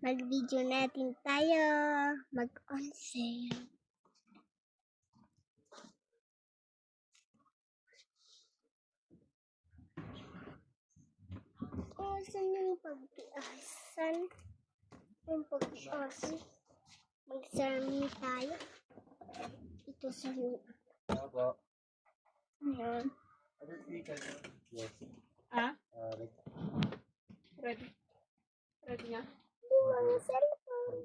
Mag-video natin tayo. Mag-onsen. Saan yung pag-iasan? Yung pag-iasan. Mag-ceremony tayo. Ito sa Ako. Ayan. Yes. Ah? Ready. Ready? Ready na? mga cellphone.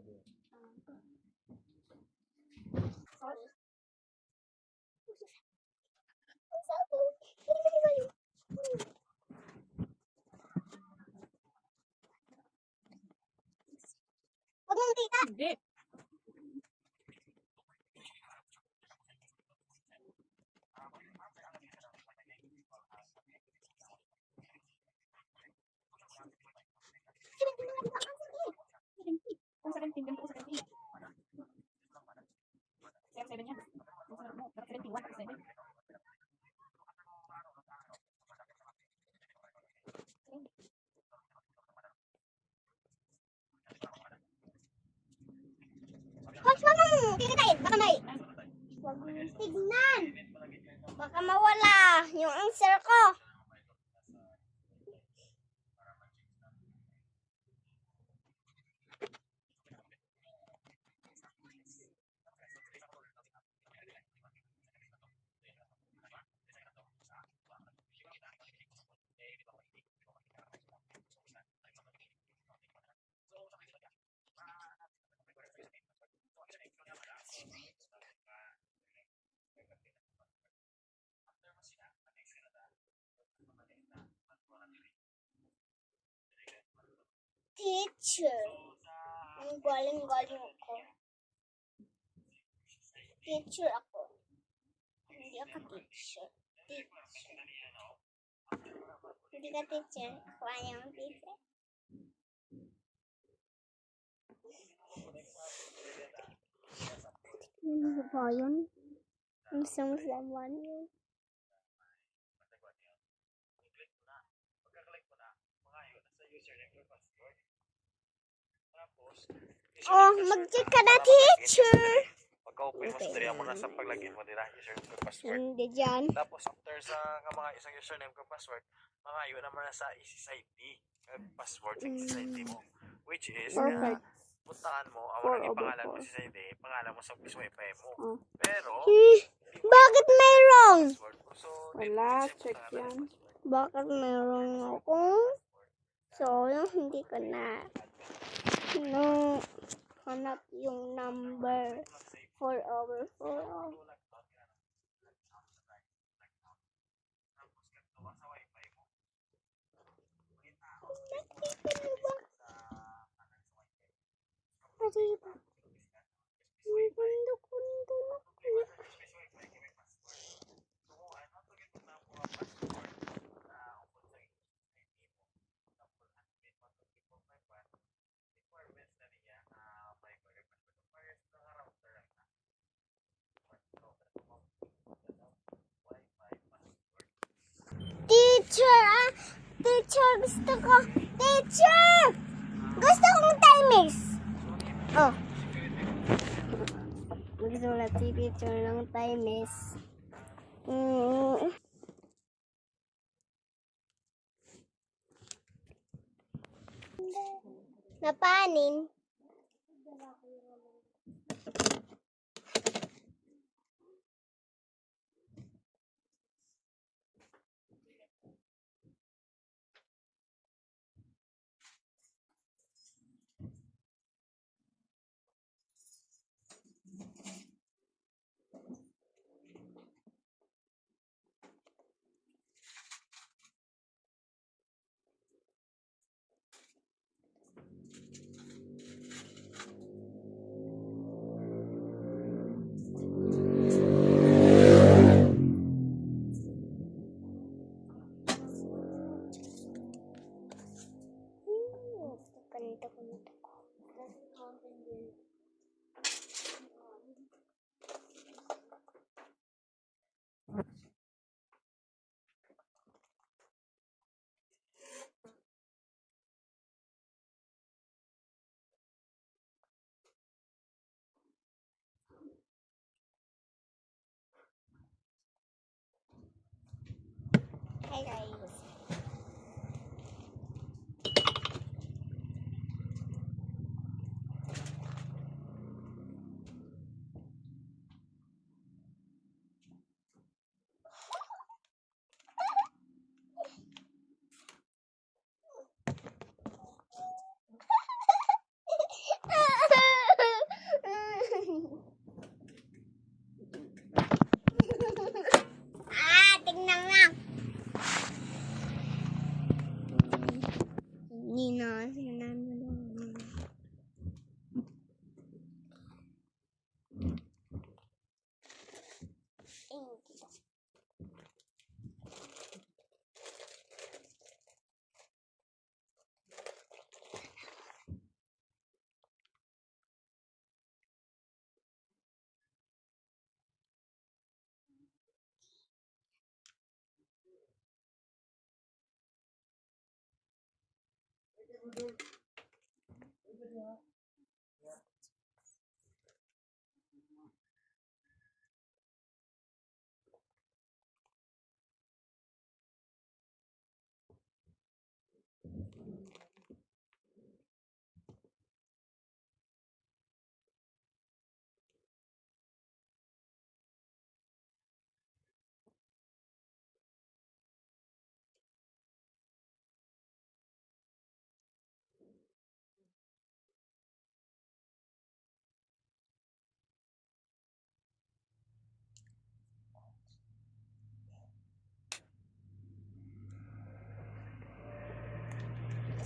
Sorry. Ang cellphone. Huwag mong tita. Hindi. Kung 17, ganun ko 17. 7 yan. 71, 7. Huwag mong tititain. Baka may... Huwag mong tignan. Baka mawala yung answer ko. Teacher. Ang galing-galing ako. Teacher ako. Hindi ako teacher. Teacher. Hindi ka teacher. Ako yung teacher. Ano ba yun? Ang sama-sama yun. Oh, mag-check ka na, teacher. Pagka-open mo, sundari mo na sa paglagin mo nila username ko password. Hindi dyan. Tapos after sa mga isang username ko password, mangayo naman na sa SSID password sa SSID mo, which is puntahan mo ang ipangalan mo sa SSID, pangalan mo sa mismo IPM mo. Pero Bakit mayroong? so Wala, check yan. Bakit mayroong ako? So, hindi ko na hanap yung number 4/4. Arriba. May kundo-kundo na kuya. Teacher, teacher, gusto ko. Teacher! Gusto kong timex. Oh. Magsulat si teacher ng timex. Napanin. Hi guys. Tingnan nga. Nina, sinan mo lang.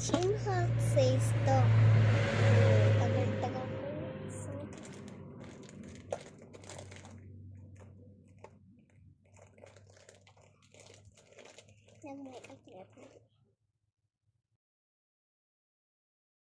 Chimhawk says stop. Tagal-tagal ko. So, yan mo,